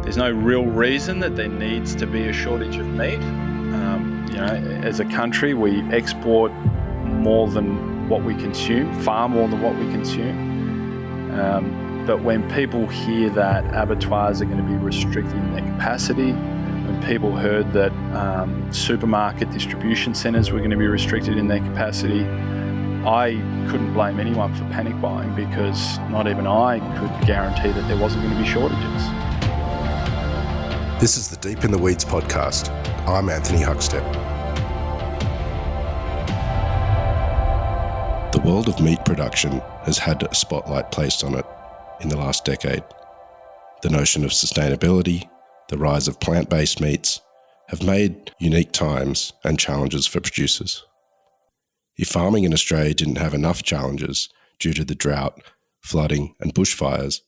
there's no real reason that there needs to be a shortage of meat. As a country, we export more than what we consume, far more than what we consume. But when people hear that abattoirs are going to be restricting their capacity, when people heard that supermarket distribution centres were going to be restricted in their capacity, I couldn't blame anyone for panic buying, because not even I could guarantee that there wasn't going to be shortages. This is the Deep in the Weeds podcast. I'm Anthony Huckstep. The world of meat production has had a spotlight placed on it in the last decade. The notion of sustainability, the rise of plant-based meats, have made unique times and challenges for producers. If farming in Australia didn't have enough challenges due to the drought, flooding and bushfires,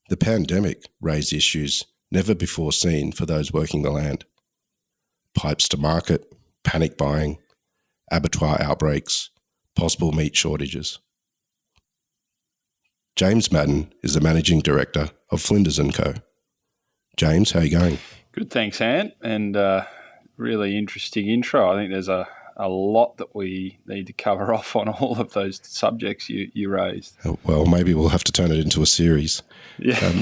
the pandemic raised issues never before seen for those working the land. Pipes to market, panic buying, abattoir outbreaks, possible meat shortages. James Madden is the Managing Director of Flinders Co. James, how are you going? Good, thanks, Ant. And really interesting intro. I think there's a lot that we need to cover off on all of those subjects you raised. Well, maybe we'll have to turn it into a series. Yeah,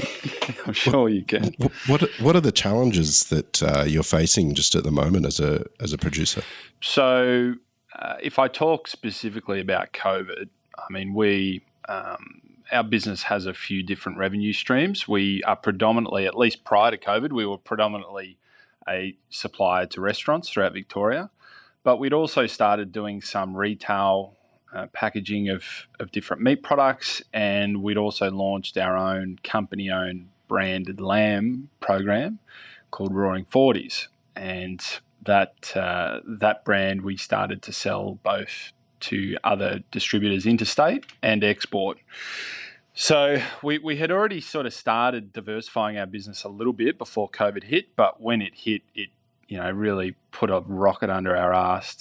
I'm sure you can. What are the challenges that you're facing just at the moment as a producer? So if I talk specifically about COVID, I mean, our business has a few different revenue streams. We are predominantly, at least prior to COVID, we were predominantly a supplier to restaurants throughout Victoria. But we'd also started doing some retail packaging of different meat products, and we'd also launched our own company-owned branded lamb program called Roaring 40s. And that brand we started to sell both to other distributors interstate and export. So we had already sort of started diversifying our business a little bit before COVID hit, but when it hit, it really put a rocket under our ass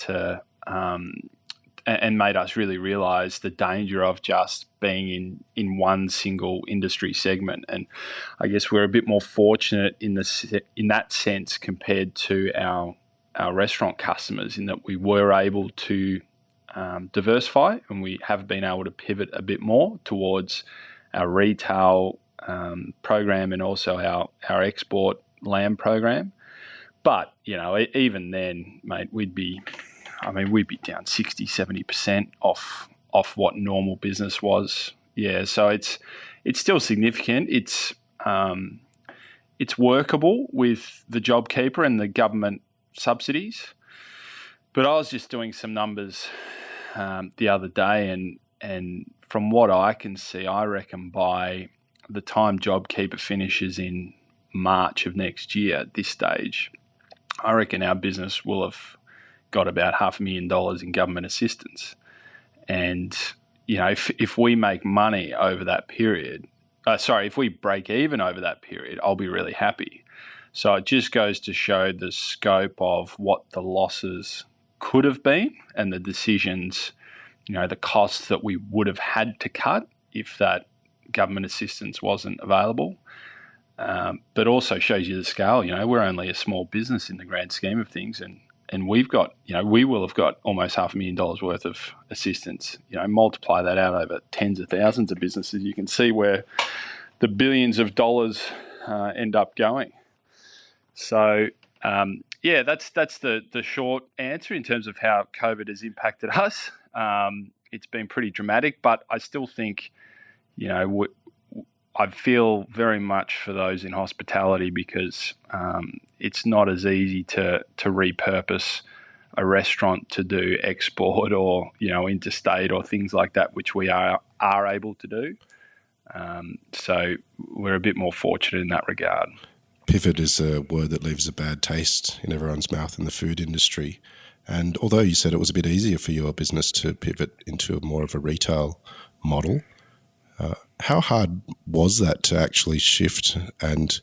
and made us really realise the danger of just being in one single industry segment. And I guess we're a bit more fortunate in that sense compared to our restaurant customers, in that we were able to diversify, and we have been able to pivot a bit more towards our retail program and also our export lamb program. But, even then, mate, we'd be down 60, 70% off what normal business was. Yeah, so it's still significant. It's workable with the JobKeeper and the government subsidies. But I was just doing some numbers the other day, and from what I can see, I reckon by the time JobKeeper finishes in March of next year at this stage, I reckon our business will have got about $500,000 in government assistance. And, if we make money over that period, if we break even over that period, I'll be really happy. So it just goes to show the scope of what the losses could have been and the decisions, the costs that we would have had to cut if that government assistance wasn't available. But also shows you the scale. We're only a small business in the grand scheme of things, and we've got, we will have got almost $500,000 worth of assistance. Multiply that out over tens of thousands of businesses, you can see where the billions of dollars end up going. So, that's the short answer in terms of how COVID has impacted us. It's been pretty dramatic, but I still think, I feel very much for those in hospitality, because it's not as easy to repurpose a restaurant to do export or, interstate or things like that, which we are able to do. So we're a bit more fortunate in that regard. Pivot is a word that leaves a bad taste in everyone's mouth in the food industry. And although you said it was a bit easier for your business to pivot into more of a retail model, how hard was that to actually shift and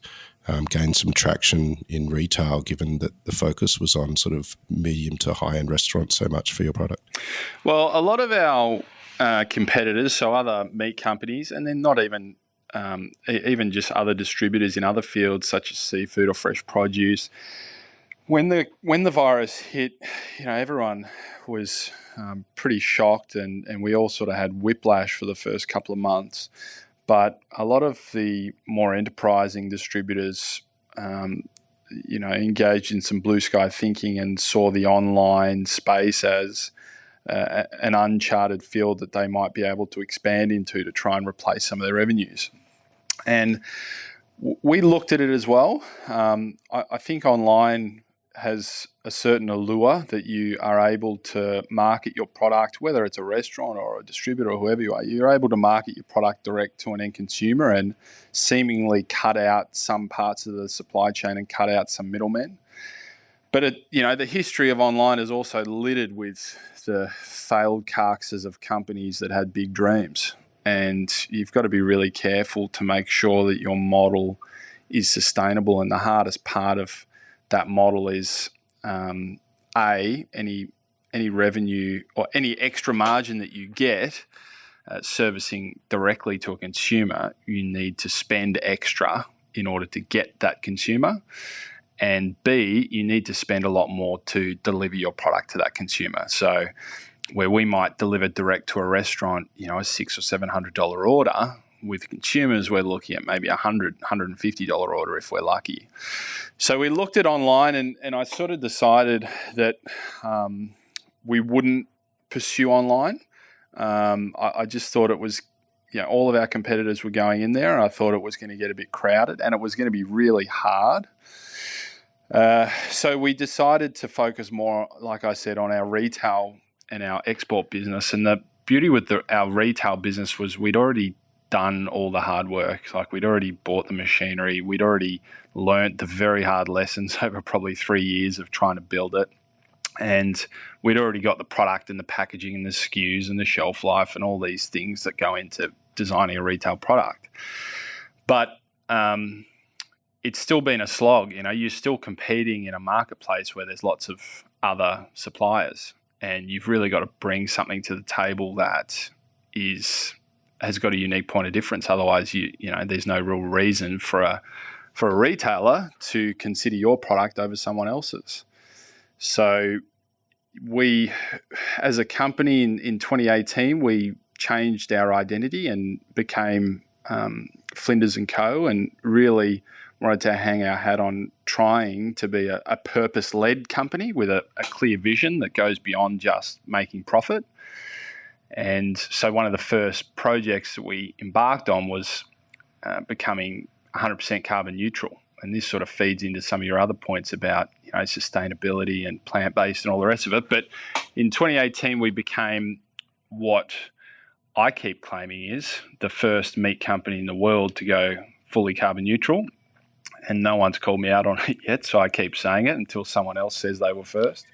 gain some traction in retail, given that the focus was on sort of medium to high-end restaurants so much for your product? Well, a lot of our competitors, so other meat companies, and then not even even just other distributors in other fields such as seafood or fresh produce. When the virus hit, everyone was pretty shocked, and we all sort of had whiplash for the first couple of months. But a lot of the more enterprising distributors, engaged in some blue sky thinking and saw the online space as an uncharted field that they might be able to expand into to try and replace some of their revenues. And we looked at it as well. I think online has a certain allure that you are able to market your product, whether it's a restaurant or a distributor or whoever you are. You're able to market your product direct to an end consumer and seemingly cut out some parts of the supply chain and cut out some middlemen. But the history of online is also littered with the failed carcasses of companies that had big dreams. And you've got to be really careful to make sure that your model is sustainable. And the hardest part of that model is any revenue or any extra margin that you get servicing directly to a consumer. You need to spend extra in order to get that consumer. And B, you need to spend a lot more to deliver your product to that consumer. So where we might deliver direct to a restaurant, a $600 or $700 order, with consumers, we're looking at maybe $100, $150 order if we're lucky. So we looked at online, and I sort of decided that we wouldn't pursue online. I just thought it was, all of our competitors were going in there, and I thought it was going to get a bit crowded, and it was going to be really hard. So we decided to focus more, like I said, on our retail and our export business. And the beauty with our retail business was we'd already done all the hard work. Like, we'd already bought the machinery. We'd already learnt the very hard lessons over probably 3 years of trying to build it. And we'd already got the product and the packaging and the SKUs and the shelf life and all these things that go into designing a retail product. But it's still been a slog. You're still competing in a marketplace where there's lots of other suppliers, and you've really got to bring something to the table that has got a unique point of difference. Otherwise, there's no real reason for a retailer to consider your product over someone else's. So we, as a company in 2018, we changed our identity and became Flinders Co, and really wanted to hang our hat on trying to be a purpose-led company with a clear vision that goes beyond just making profit. And so one of the first projects that we embarked on was becoming 100% carbon neutral. And this sort of feeds into some of your other points about sustainability and plant-based and all the rest of it. But in 2018, we became what I keep claiming is the first meat company in the world to go fully carbon neutral. And no one's called me out on it yet, so I keep saying it until someone else says they were first.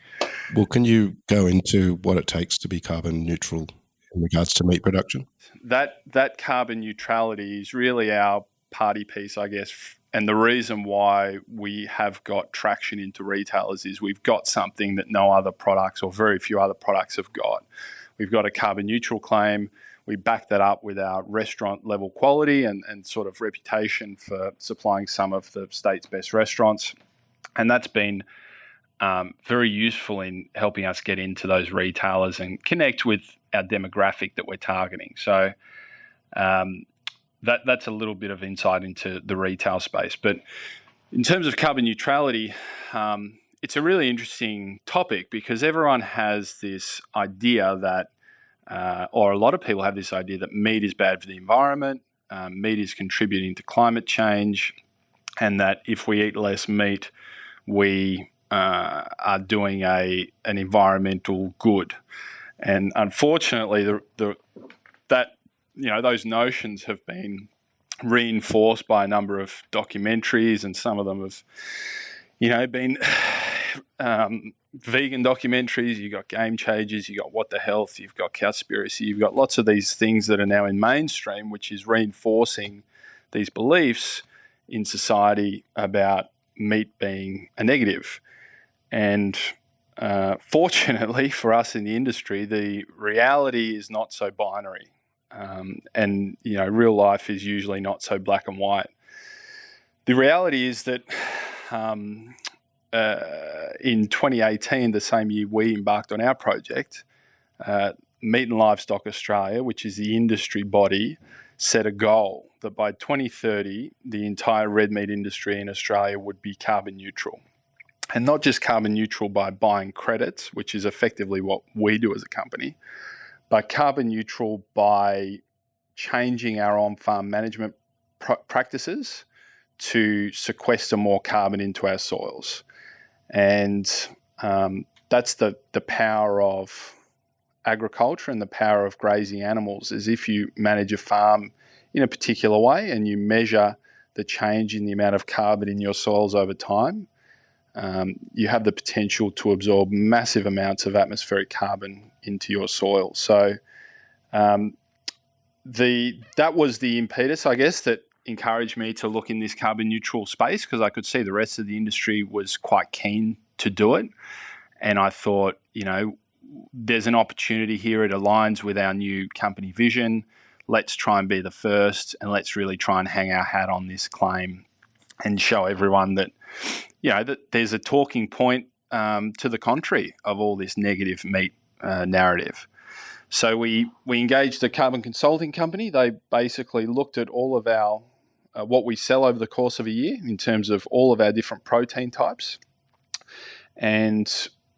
Well, can you go into what it takes to be carbon neutral in regards to meat production? That carbon neutrality is really our party piece, I guess. And the reason why we have got traction into retailers is we've got something that no other products or very few other products have got. We've got a carbon neutral claim. We back that up with our restaurant level quality and sort of reputation for supplying some of the state's best restaurants. And that's been very useful in helping us get into those retailers and connect with our demographic that we're targeting. So that's a little bit of insight into the retail space. But in terms of carbon neutrality, it's a really interesting topic because everyone has this idea that or a lot of people have this idea that meat is bad for the environment, meat is contributing to climate change, and that if we eat less meat, we are doing an environmental good. And unfortunately, those notions have been reinforced by a number of documentaries, and some of them have, been vegan documentaries. You've got Game Changers, you've got What the Health, you've got Cowspiracy, you've got lots of these things that are now in mainstream, which is reinforcing these beliefs in society about meat being a negative. And fortunately for us in the industry, the reality is not so binary. And real life is usually not so black and white. The reality is that in 2018, the same year we embarked on our project, Meat and Livestock Australia, which is the industry body, set a goal that by 2030, the entire red meat industry in Australia would be carbon neutral. And not just carbon neutral by buying credits, which is effectively what we do as a company, but carbon neutral by changing our on-farm management practices to sequester more carbon into our soils. And that's the power of agriculture and the power of grazing animals, is if you manage a farm in a particular way and you measure the change in the amount of carbon in your soils over time, you have the potential to absorb massive amounts of atmospheric carbon into your soil. So that was the impetus, I guess, that encouraged me to look in this carbon neutral space, because I could see the rest of the industry was quite keen to do it. And I thought, there's an opportunity here. It aligns with our new company vision. Let's try and be the first, and let's really try and hang our hat on this claim and show everyone that, that there's a talking point to the contrary of all this negative meat narrative. So we engaged a carbon consulting company. They basically looked at all of our what we sell over the course of a year in terms of all of our different protein types. And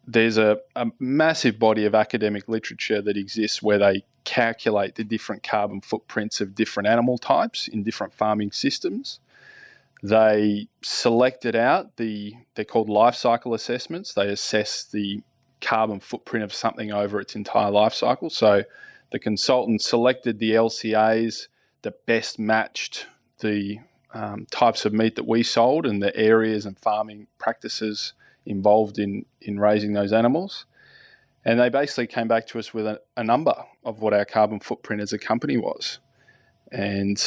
there's a massive body of academic literature that exists where they calculate the different carbon footprints of different animal types in different farming systems. They selected out they're called life cycle assessments. They assess the carbon footprint of something over its entire life cycle. So the consultant selected the LCAs that best matched the types of meat that we sold and the areas and farming practices involved in raising those animals. And they basically came back to us with a number of what our carbon footprint as a company was. And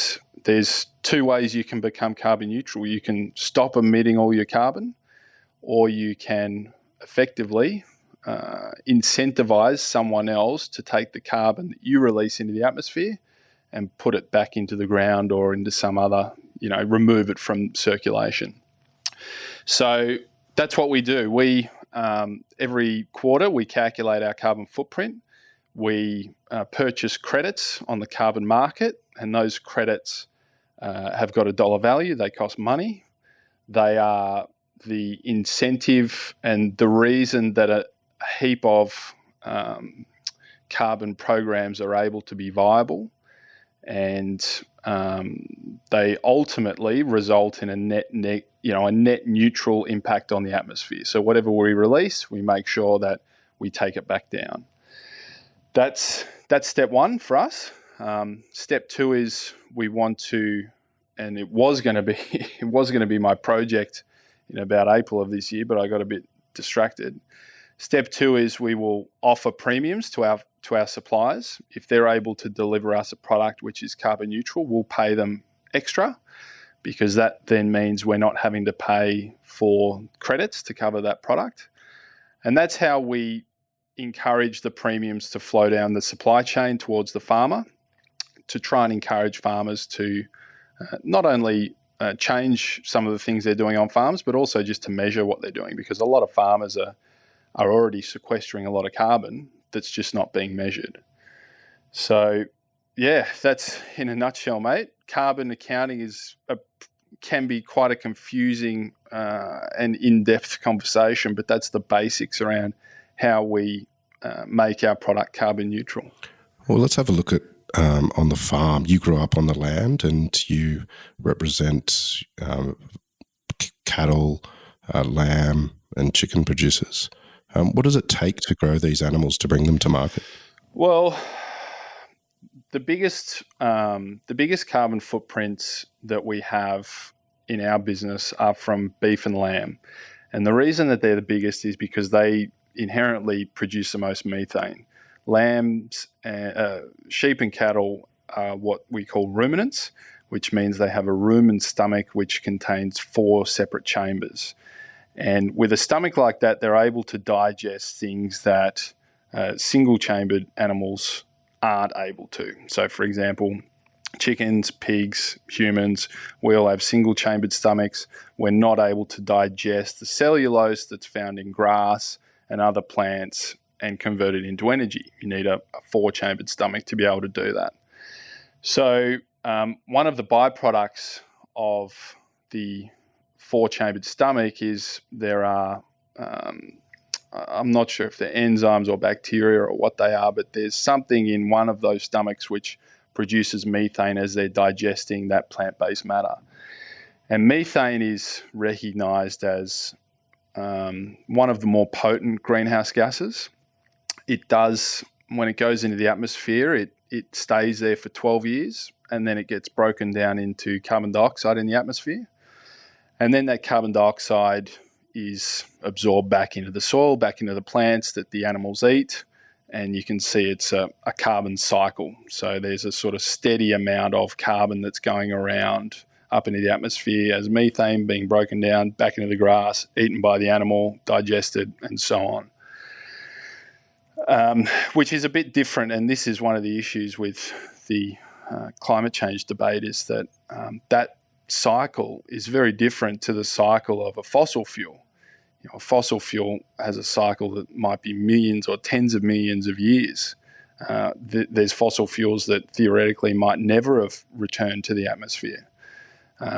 there's two ways you can become carbon neutral. You can stop emitting all your carbon, or you can effectively incentivize someone else to take the carbon that you release into the atmosphere and put it back into the ground or into some other, remove it from circulation. So that's what we do. We every quarter we calculate our carbon footprint. We purchase credits on the carbon market, and those credits have got a dollar value. They cost money. They are the incentive and the reason that a heap of carbon programs are able to be viable, and they ultimately result in a net neutral impact on the atmosphere. So whatever we release, we make sure that we take it back down. That's step one for us. Step two is we want to, and it was going to be my project in about April of this year, but I got a bit distracted. Step two is we will offer premiums to our suppliers. If they're able to deliver us a product which is carbon neutral, we'll pay them extra, because that then means we're not having to pay for credits to cover that product. And that's how we encourage the premiums to flow down the supply chain towards the farmer, to try and encourage farmers to not only change some of the things they're doing on farms, but also just to measure what they're doing, because a lot of farmers are already sequestering a lot of carbon that's just not being measured. So, yeah, that's in a nutshell, mate. Carbon accounting can be quite a confusing and in-depth conversation, but that's the basics around how we make our product carbon neutral. Well, let's have a look at on the farm. You grew up on the land and you represent cattle, lamb and chicken producers. What does it take to grow these animals to bring them to market? Well, the biggest carbon footprints that we have in our business are from beef and lamb. And the reason that they're the biggest is because they inherently produce the most methane. Lambs, sheep and cattle are what we call ruminants, which means they have a rumen stomach which contains 4 separate chambers. And with a stomach like that, they're able to digest things that single-chambered animals aren't able to. So, for example, chickens, pigs, humans, we all have single-chambered stomachs. We're not able to digest the cellulose that's found in grass and other plants and convert it into energy. You need a four-chambered stomach to be able to do that. So one of the byproducts of the four-chambered stomach is there are, I'm not sure if they're enzymes or bacteria or what they are, but there's something in one of those stomachs which produces methane as they're digesting that plant-based matter. And methane is recognised as one of the more potent greenhouse gases. It does, when it goes into the atmosphere, it stays there for 12 years, and then it gets broken down into carbon dioxide in the atmosphere. And then that carbon dioxide is absorbed back into the soil, back into the plants that the animals eat. And you can see it's a carbon cycle. So there's a sort of steady amount of carbon that's going around up into the atmosphere as methane being broken down back into the grass, eaten by the animal, digested, and so on. Which is a bit different, and this is one of the issues with the climate change debate, is that that cycle is very different to the cycle of a fossil fuel. A fossil fuel has a cycle that might be millions or tens of millions of years. There's fossil fuels that theoretically might never have returned to the atmosphere,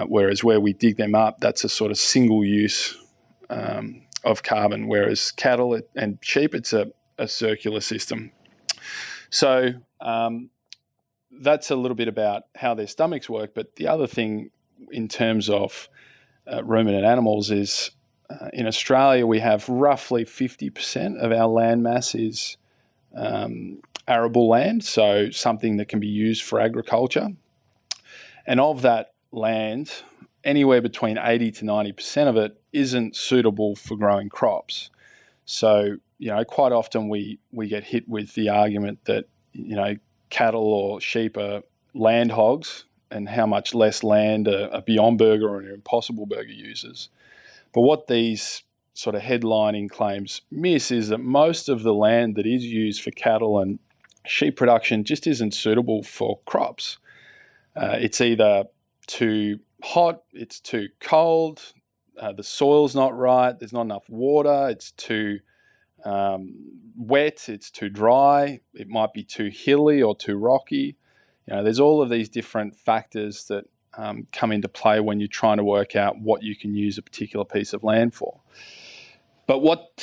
whereas where we dig them up, that's a sort of single use of carbon, whereas cattle and sheep, it's a circular system. So that's a little bit about how their stomachs work. But the other thing in terms of ruminant animals is in Australia, we have roughly 50% of our land mass is arable land, so something that can be used for agriculture. And of that land, anywhere between 80 to 90% of it isn't suitable for growing crops. So, quite often we get hit with the argument that, cattle or sheep are land hogs and how much less land a Beyond Burger or an Impossible Burger uses. But what these sort of headlining claims miss is that most of the land that is used for cattle and sheep production just isn't suitable for crops. It's either too hot, it's too cold, the soil's not right, there's not enough water, it's too wet, it's too dry, it might be too hilly or too rocky. There's all of these different factors that come into play when you're trying to work out what you can use a particular piece of land for. But what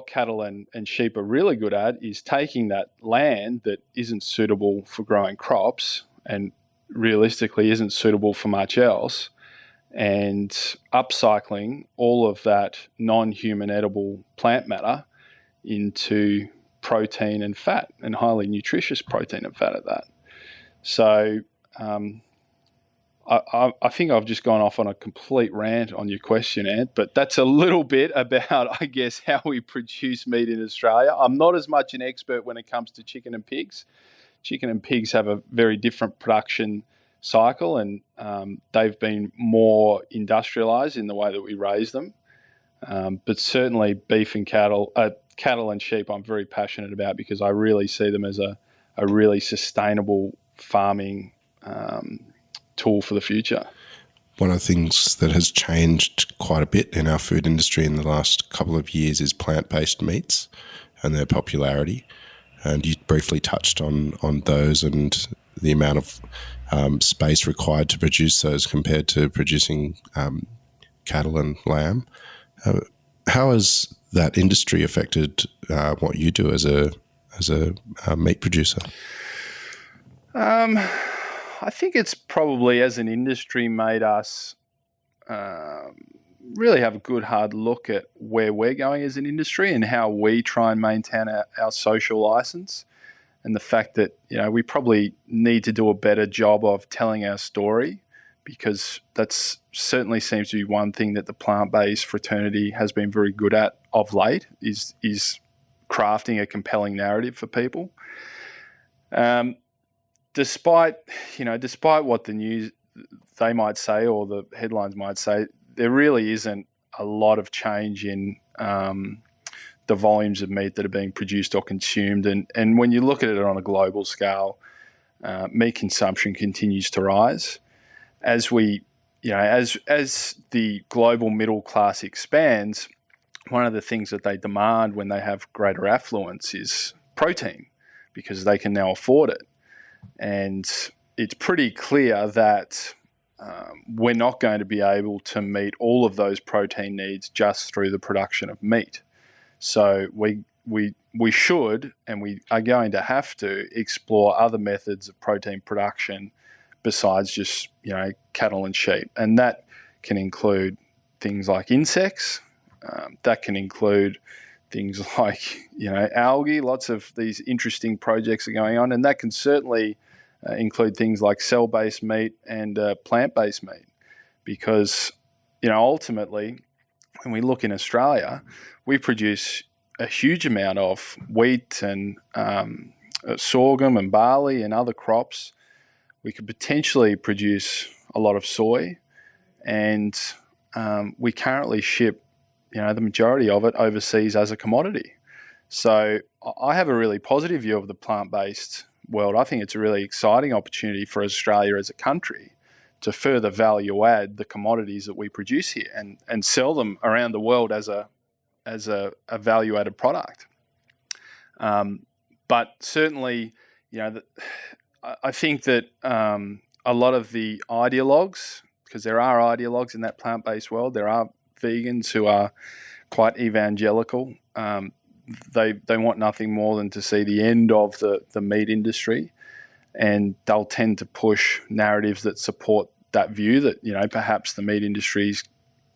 cattle and sheep are really good at is taking that land that isn't suitable for growing crops and realistically isn't suitable for much else, and upcycling all of that non-human edible plant matter into protein and fat, and highly nutritious protein and fat at that. So I think I've just gone off on a complete rant on your question, Ant, but that's a little bit about, I guess, how we produce meat in Australia. I'm not as much an expert when it comes to chicken and pigs. Chicken and pigs have a very different production cycle, and they've been more industrialised in the way that we raise them. But certainly beef and cattle and sheep I'm very passionate about, because I really see them as a really sustainable farming tool for the future. One of the things that has changed quite a bit in our food industry in the last couple of years is plant-based meats and their popularity. And you briefly touched on those and the amount of space required to produce those compared to producing cattle and lamb. How has that industry affected what you do as a meat producer? I think it's probably, as an industry, made us really have a good hard look at where we're going as an industry and how we try and maintain our social license, and the fact that we probably need to do a better job of telling our story, because that's certainly seems to be one thing that the plant-based fraternity has been very good at of late, is crafting a compelling narrative for people. Despite what the news they might say or the headlines might say, there really isn't a lot of change in the volumes of meat that are being produced or consumed. And when you look at it on a global scale, meat consumption continues to rise. As the global middle class expands, one of the things that they demand when they have greater affluence is protein, because they can now afford it. And it's pretty clear that we're not going to be able to meet all of those protein needs just through the production of meat. So we should, and we are going to have to explore other methods of protein production besides just cattle and sheep, and that can include things like insects. That can include things like algae. Lots of these interesting projects are going on, and that can certainly include things like cell-based meat and plant-based meat, because ultimately, when we look in Australia, we produce a huge amount of wheat and sorghum and barley and other crops. We could potentially produce a lot of soy, and we currently ship the majority of it overseas as a commodity. So I have a really positive view of the plant-based world. I think it's a really exciting opportunity for Australia as a country to further value add the commodities that we produce here and sell them around the world as a value added product. But certainly, I think that a lot of the ideologues, because there are ideologues in that plant-based world, there are vegans who are quite evangelical. They want nothing more than to see the end of the meat industry, and they'll tend to push narratives that support that view that perhaps the meat industries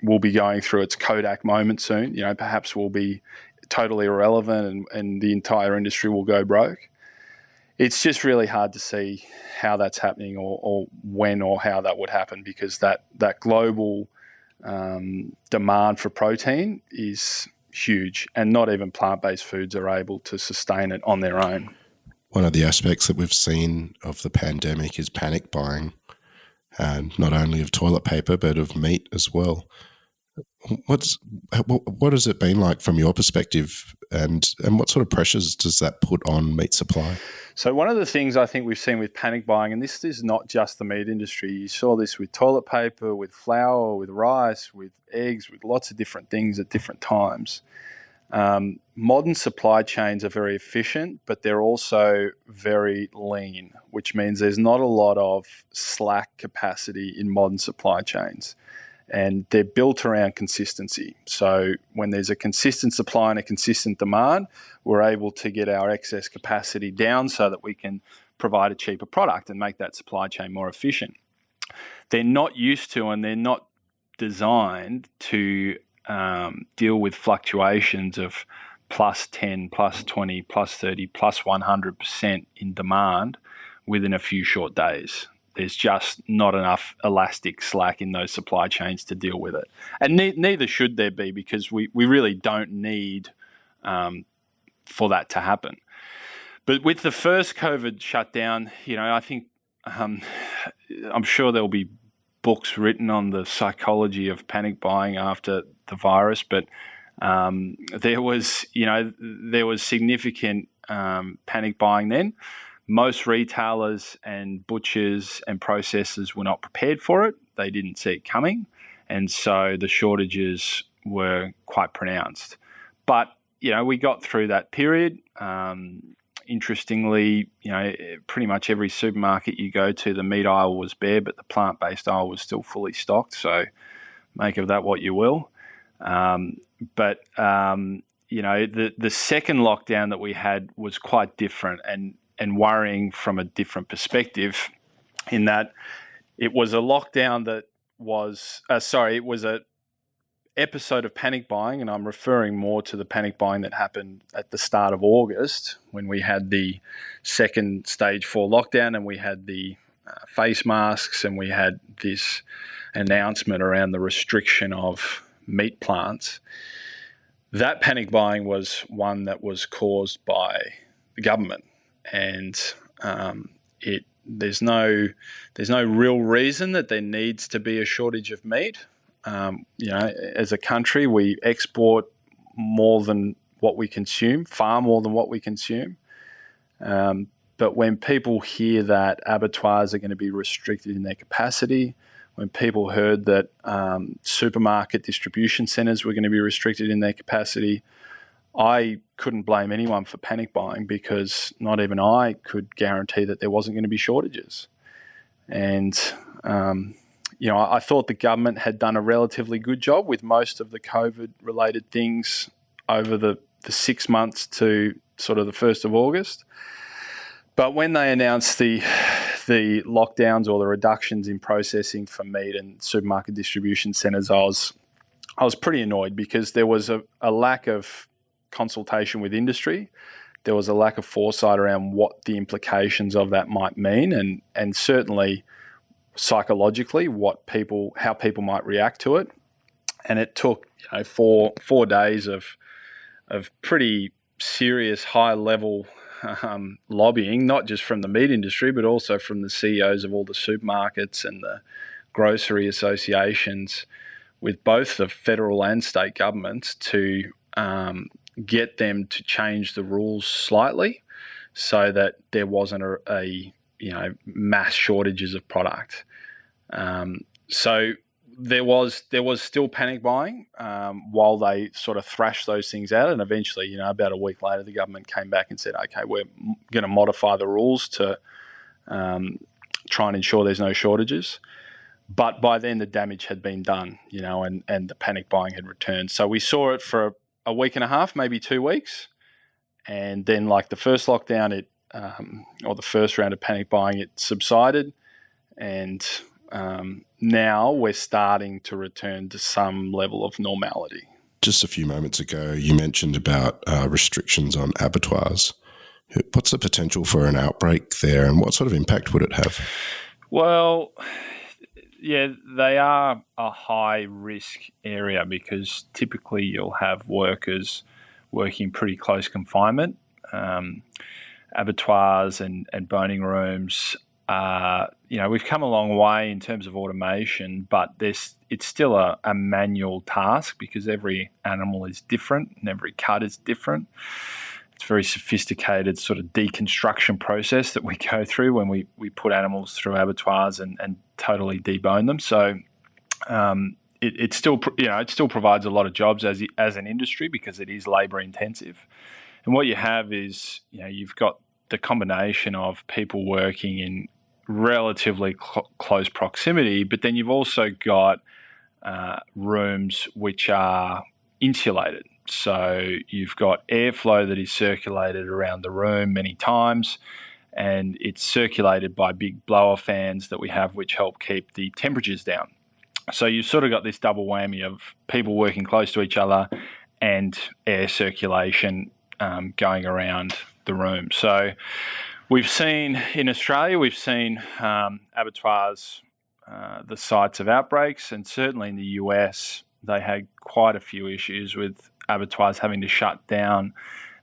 will be going through its Kodak moment soon. Perhaps will be totally irrelevant and the entire industry will go broke. It's just really hard to see how that's happening or when or how that would happen, because that global demand for protein is huge, and not even plant-based foods are able to sustain it on their own. One of the aspects that we've seen of the pandemic is panic buying, and not only of toilet paper but of meat as well. What has it been like from your perspective, and what sort of pressures does that put on meat supply? So one of the things I think we've seen with panic buying, and this is not just the meat industry, you saw this with toilet paper, with flour, with rice, with eggs, with lots of different things at different times. Modern supply chains are very efficient, but they're also very lean, which means there's not a lot of slack capacity in modern supply chains. And they're built around consistency. So when there's a consistent supply and a consistent demand, we're able to get our excess capacity down so that we can provide a cheaper product and make that supply chain more efficient. They're not used to, and they're not designed to deal with fluctuations of plus 10, plus 20, plus 30, plus 100% in demand within a few short days. There's just not enough elastic slack in those supply chains to deal with it. And neither should there be, because we really don't need for that to happen. But with the first COVID shutdown, I think I'm sure there'll be books written on the psychology of panic buying after the virus, but there was significant panic buying then. Most retailers and butchers and processors were not prepared for it. They didn't see it coming. And so the shortages were quite pronounced. But, we got through that period. Interestingly, pretty much every supermarket you go to, the meat aisle was bare, but the plant-based aisle was still fully stocked. So make of that what you will. But the second lockdown that we had was quite different and worrying from a different perspective, in that it was a lockdown that was, it was a episode of panic buying, and I'm referring more to the panic buying that happened at the start of August, when we had the second stage 4 lockdown, and we had the face masks, and we had this announcement around the restriction of meat plants. That panic buying was one that was caused by the government. And there's no real reason that there needs to be a shortage of meat. As a country, we export more than what we consume, far more than what we consume. But when people hear that abattoirs are going to be restricted in their capacity, when people heard that supermarket distribution centres were going to be restricted in their capacity, I couldn't blame anyone for panic buying, because not even I could guarantee that there wasn't going to be shortages. And, I thought the government had done a relatively good job with most of the COVID-related things over the 6 months to sort of the 1st of August. But when they announced the lockdowns or the reductions in processing for meat and supermarket distribution centres, I was pretty annoyed, because there was a lack of consultation with industry. There was a lack of foresight around what the implications of that might mean, and certainly psychologically how people might react to it. And it took 4 days of pretty serious high level lobbying, not just from the meat industry, but also from the CEOs of all the supermarkets and the grocery associations, with both the federal and state governments, to get them to change the rules slightly so that there wasn't a mass shortages of product. So there was still panic buying while they sort of thrashed those things out, and eventually, about a week later, the government came back and said, "Okay, we're going to modify the rules to try and ensure there's no shortages." But by then, the damage had been done, and the panic buying had returned. So we saw it for a week and a half, maybe 2 weeks, and then, like the first lockdown, or the first round of panic buying, it subsided, and now we're starting to return to some level of normality. Just a few moments ago, you mentioned about restrictions on abattoirs. What's the potential for an outbreak there, and what sort of impact would it have? Well, yeah, they are a high risk area, because typically you'll have workers working pretty close confinement. Abattoirs and boning rooms, we've come a long way in terms of automation, but it's still a manual task, because every animal is different and every cut is different. It's a very sophisticated sort of deconstruction process that we go through when we put animals through abattoirs and totally debone them. So it still provides a lot of jobs as an industry, because it is labour intensive. And what you have is, you've got the combination of people working in relatively close proximity, but then you've also got rooms which are insulated. So you've got airflow that is circulated around the room many times, and it's circulated by big blower fans that we have, which help keep the temperatures down. So you've sort of got this double whammy of people working close to each other and air circulation going around the room. So we've seen in Australia, abattoirs, the sites of outbreaks, and certainly in the US, they had quite a few issues with abattoirs having to shut down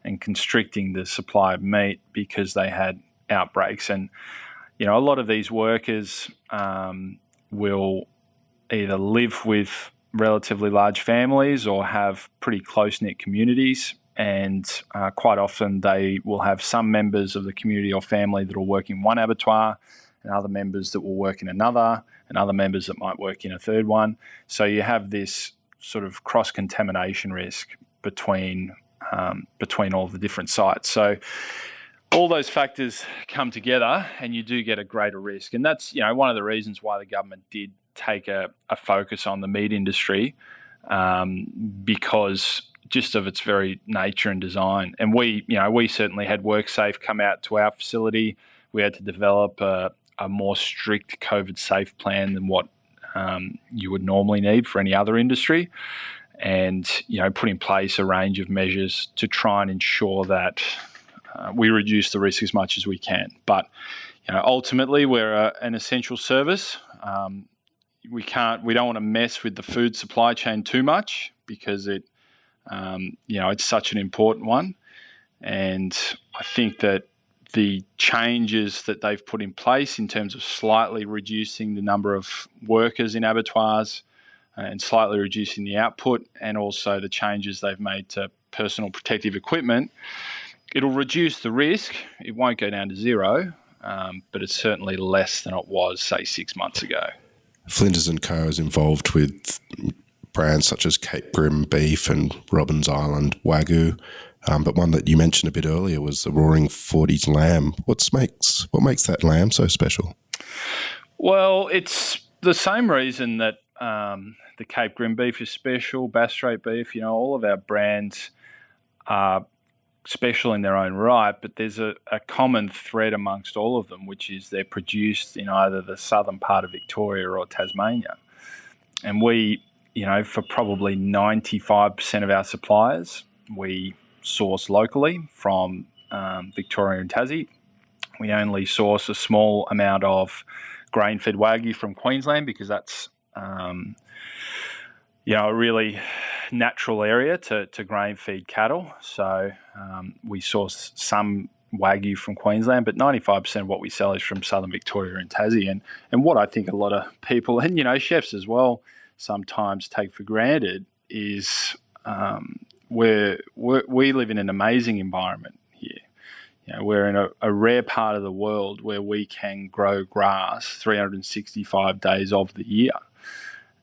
and constricting the supply of meat because they had outbreaks. And, a lot of these workers will either live with relatively large families or have pretty close-knit communities. And quite often they will have some members of the community or family that will work in one abattoir, and other members that will work in another, and other members that might work in a third one. So you have this sort of cross-contamination risk between all the different sites. So all those factors come together, and you do get a greater risk. And that's one of the reasons why the government did take a focus on the meat industry, because just of its very nature and design. And we certainly had WorkSafe come out to our facility. We had to develop a more strict COVID safe plan than what you would normally need for any other industry, and put in place a range of measures to try and ensure that we reduce the risk as much as we can. But ultimately, we're an essential service. We don't want to mess with the food supply chain too much, because it's such an important one. And I think that the changes that they've put in place in terms of slightly reducing the number of workers in abattoirs and slightly reducing the output, and also the changes they've made to personal protective equipment, it'll reduce the risk. It won't go down to zero, but it's certainly less than it was, say, 6 months ago. Flinders Co is involved with brands such as Cape Grim beef and Robins Island Wagyu, but one that you mentioned a bit earlier was the Roaring Forties lamb. What makes that lamb so special? Well, it's the same reason that the Cape Grim beef is special, Bass Strait beef. All of our brands are special in their own right, but there's a common thread amongst all of them, which is they're produced in either the southern part of Victoria or Tasmania. And we, for probably 95% of our suppliers, we source locally from Victoria and Tassie. We only source a small amount of grain-fed Wagyu from Queensland because that's a really natural area to grain-feed cattle. So we source some Wagyu from Queensland, but 95% of what we sell is from southern Victoria and Tassie. And what I think a lot of people, and chefs as well, sometimes take for granted is we live in an amazing environment here. We're in a rare part of the world where we can grow grass 365 days of the year.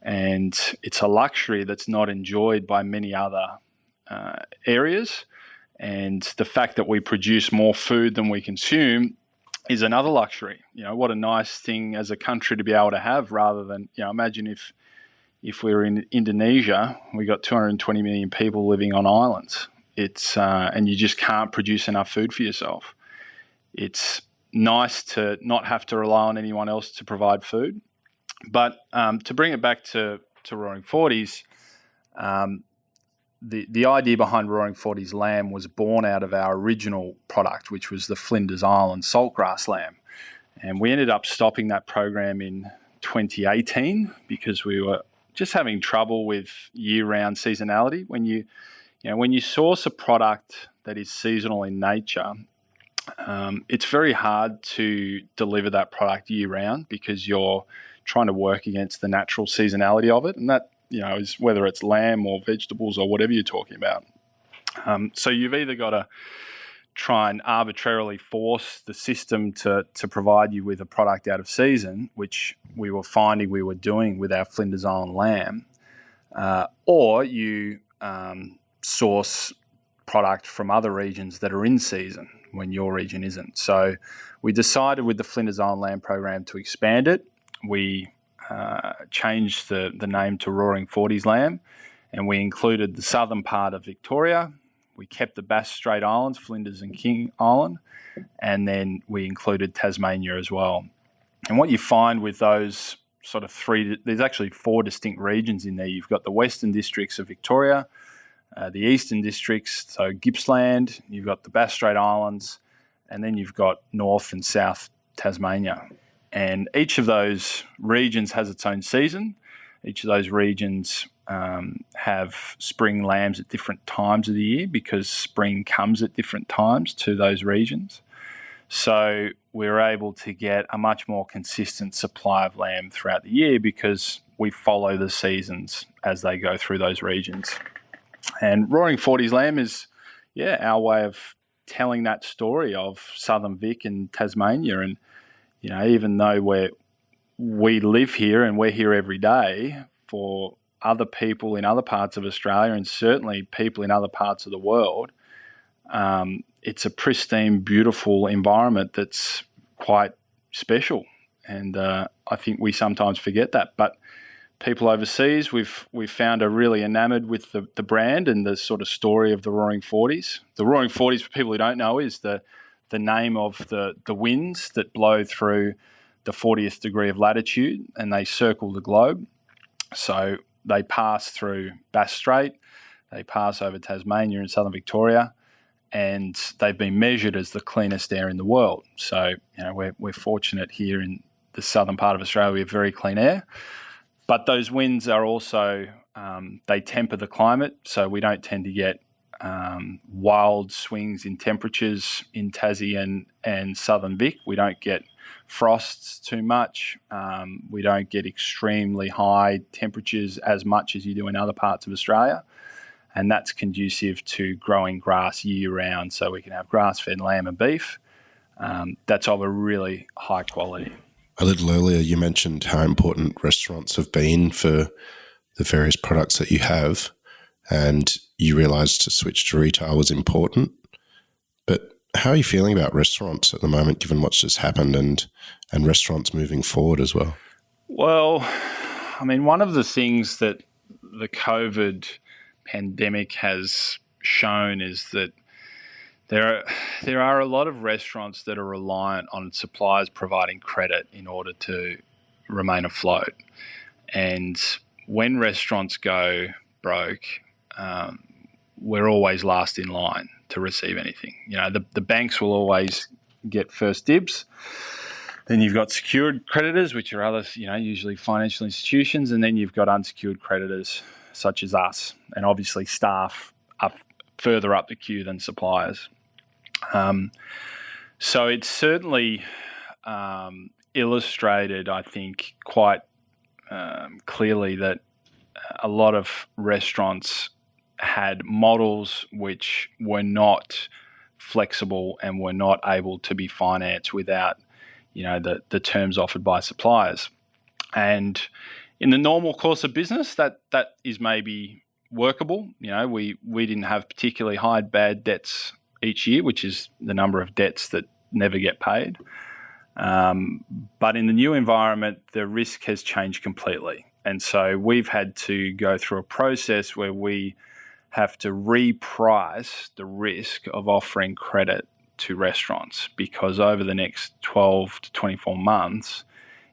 And it's a luxury that's not enjoyed by many other areas. And the fact that we produce more food than we consume is another luxury. What a nice thing as a country to be able to have, rather than, imagine if we were in Indonesia, we got 220 million people living on islands. It's and you just can't produce enough food for yourself. It's nice to not have to rely on anyone else to provide food. But to bring it back to Roaring Forties, the idea behind Roaring Forties lamb was born out of our original product, which was the Flinders Island saltgrass lamb. And we ended up stopping that program in 2018 because we were just having trouble with year-round seasonality. When you source a product that is seasonal in nature, it's very hard to deliver that product year-round because you're trying to work against the natural seasonality of it, and that is whether it's lamb or vegetables or whatever you're talking about. So you've either got to try and arbitrarily force the system to provide you with a product out of season, which we were finding we were doing with our Flinders Island lamb, or you source product from other regions that are in season when your region isn't. So we decided with the Flinders Island lamb program to expand it. We changed the name to Roaring Forties lamb, and we included the southern part of Victoria. We kept the Bass Strait Islands, Flinders and King Island, and then we included Tasmania as well. And what you find with those sort of there's actually 4 distinct regions in there. You've got the western districts of Victoria, the eastern districts, so Gippsland, you've got the Bass Strait Islands, and then you've got north and south Tasmania. And each of those regions has its own season. Each of those regions have spring lambs at different times of the year because spring comes at different times to those regions. So we're able to get a much more consistent supply of lamb throughout the year because we follow the seasons as they go through those regions. And Roaring Forties lamb is, our way of telling that story of southern Vic and Tasmania. And even though we live here and we're here every day, for other people in other parts of Australia and certainly people in other parts of the world, it's a pristine, beautiful environment that's quite special. And I think we sometimes forget that. But people overseas, we've found are really enamoured with the brand and the sort of story of the Roaring Forties. The Roaring Forties, for people who don't know, is the name of the winds that blow through the 40th degree of latitude and they circle the globe. So they pass through Bass Strait, they pass over Tasmania and southern Victoria, and they've been measured as the cleanest air in the world. So we're fortunate here in the southern part of Australia, we have very clean air. But those winds are also, they temper the climate, so we don't tend to get wild swings in temperatures in Tassie and southern Vic. We don't get frosts too much. We don't get extremely high temperatures as much as you do in other parts of Australia. and that's conducive to growing grass year-round, so we can have grass-fed lamb and beef. That's of a really high quality. A little earlier, you mentioned how important restaurants have been for the various products that you have, and you realised to switch to retail was important. But how are you feeling about restaurants at the moment, given what's just happened, and restaurants moving forward as well? Well, I mean, one of the things that the COVID pandemic has shown is that there are a lot of restaurants that are reliant on suppliers providing credit in order to remain afloat. And when restaurants go broke, we're always last in line to receive anything. You know, the banks will always get first dibs. Then you've got secured creditors, which are other, usually financial institutions, and then you've got unsecured creditors such as us, and obviously staff are further up the queue than suppliers. So it's certainly illustrated, I think, quite clearly that a lot of restaurants had models which were not flexible and were not able to be financed without, the terms offered by suppliers. And in the normal course of business, that is maybe workable. We didn't have particularly high bad debts each year, which is the number of debts that never get paid. But in the new environment, the risk has changed completely. And so we've had to go through a process where we have to reprice the risk of offering credit to restaurants, because over the next 12 to 24 months,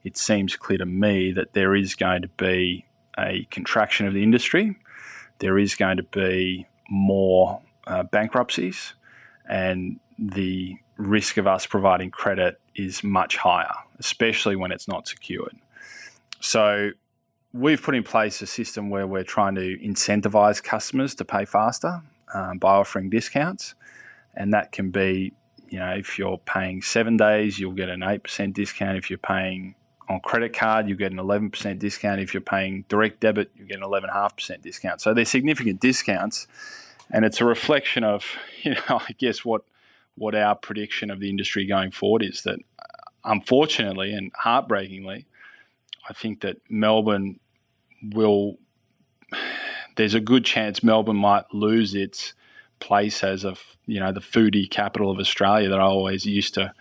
it seems clear to me that there is going to be a contraction of the industry. There is going to be more bankruptcies, and the risk of us providing credit is much higher, especially when it's not secured. So we've put in place a system where we're trying to incentivize customers to pay faster by offering discounts. And that can be, if you're paying 7 days, you'll get an 8% discount. If you're paying on credit card, you get an 11% discount. If you're paying direct debit, you get an 11.5% discount. So they're significant discounts. And it's a reflection of, I guess what our prediction of the industry going forward is, that unfortunately and heartbreakingly, I think that there's a good chance Melbourne might lose its place as the foodie capital of Australia that I always used to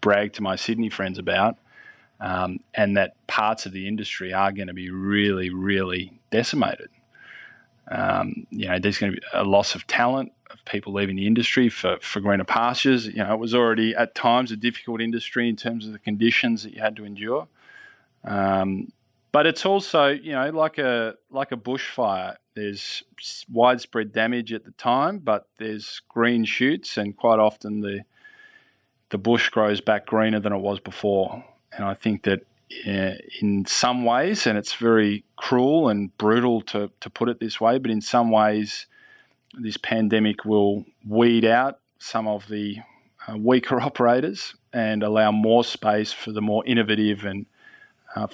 brag to my Sydney friends about, and that parts of the industry are going to be really, really decimated. There's going to be a loss of talent, of people leaving the industry for greener pastures. It was already at times a difficult industry in terms of the conditions that you had to endure. But it's also, like a bushfire. There's widespread damage at the time, but there's green shoots, and quite often the bush grows back greener than it was before. And I think that in some ways, and it's very cruel and brutal to put it this way, but in some ways, this pandemic will weed out some of the weaker operators and allow more space for the more innovative and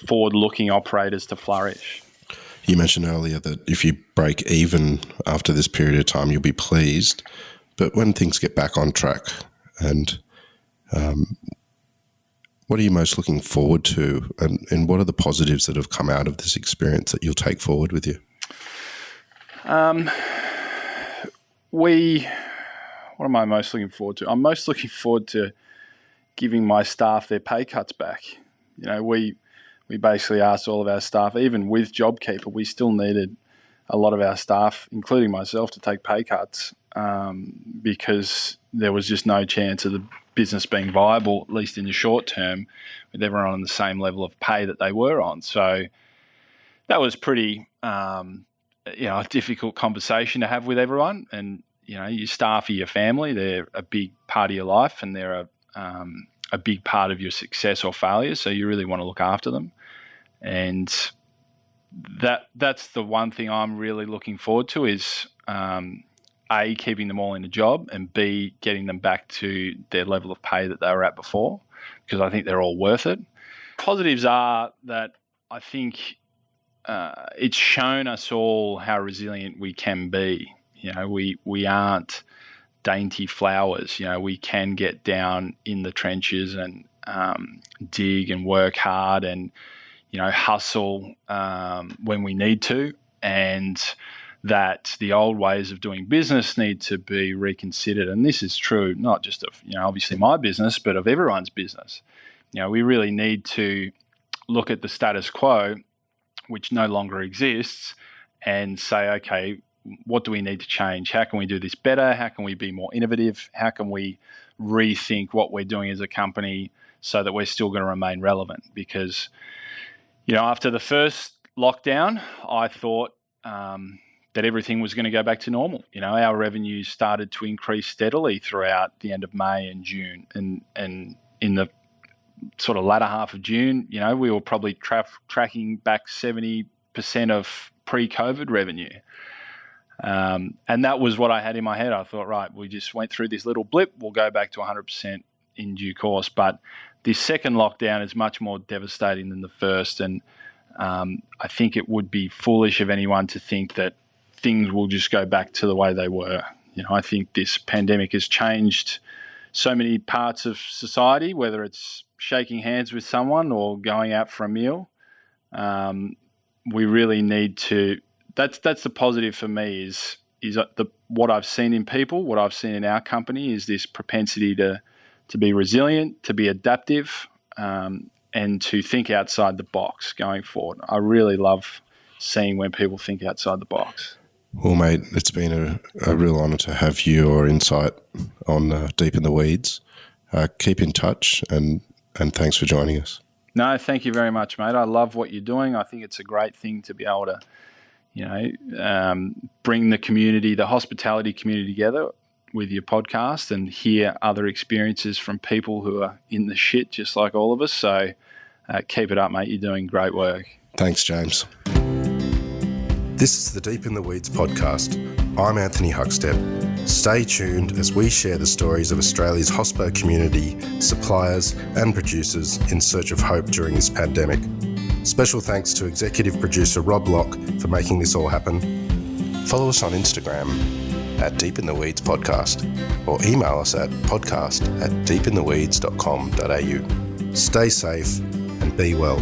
forward-looking operators to flourish. You mentioned earlier that if you break even after this period of time, you'll be pleased. But when things get back on track, and what are you most looking forward to, and what are the positives that have come out of this experience that you'll take forward with you? What am I most looking forward to? I'm most looking forward to giving my staff their pay cuts back. We basically asked all of our staff, even with JobKeeper, we still needed a lot of our staff, including myself, to take pay cuts because there was just no chance of the business being viable, at least in the short term, with everyone on the same level of pay that they were on. So that was pretty, a difficult conversation to have with everyone. And, your staff are your family. They're a big part of your life, and they're a big part of your success or failure. So you really want to look after them. And that's the one thing I'm really looking forward to is, A, keeping them all in a job, and B, getting them back to their level of pay that they were at before, because I think they're all worth it. Positives are that I think it's shown us all how resilient we can be. We aren't dainty flowers. We can get down in the trenches and dig and work hard and hustle when we need to, and that the old ways of doing business need to be reconsidered. And this is true not just of obviously my business, but of everyone's business. We really need to look at the status quo, which no longer exists, and say, okay, what do we need to change? How can we do this better? How can we be more innovative? How can we rethink what we're doing as a company so that we're still going to remain relevant? Because, after the first lockdown, I thought that everything was going to go back to normal. Our revenues started to increase steadily throughout the end of May and June. And in the sort of latter half of June, we were probably tracking back 70% of pre-COVID revenue. And that was what I had in my head. I thought, right, we just went through this little blip. We'll go back to 100% in due course. But this second lockdown is much more devastating than the first. And I think it would be foolish of anyone to think that things will just go back to the way they were. I think this pandemic has changed so many parts of society, whether it's shaking hands with someone or going out for a meal. We really need to. That's the positive for me is what I've seen in people, what I've seen in our company is this propensity to be resilient, to be adaptive, and to think outside the box going forward. I really love seeing when people think outside the box. Well, mate, it's been a real honour to have your insight on Deep in the Weeds. Keep in touch, and thanks for joining us. No, thank you very much, mate. I love what you're doing. I think it's a great thing to be able to, bring the community, the hospitality community together with your podcast and hear other experiences from people who are in the shit just like all of us. So keep it up, mate. You're doing great work. Thanks, James. This is the Deep in the Weeds podcast. I'm Anthony Huckstep. Stay tuned as we share the stories of Australia's hospo community, suppliers and producers in search of hope during this pandemic. Special thanks to executive producer Rob Locke for making this all happen. Follow us on Instagram at Deep in the Weeds Podcast or email us at podcast@deepintheweeds.com.au. Stay safe and be well.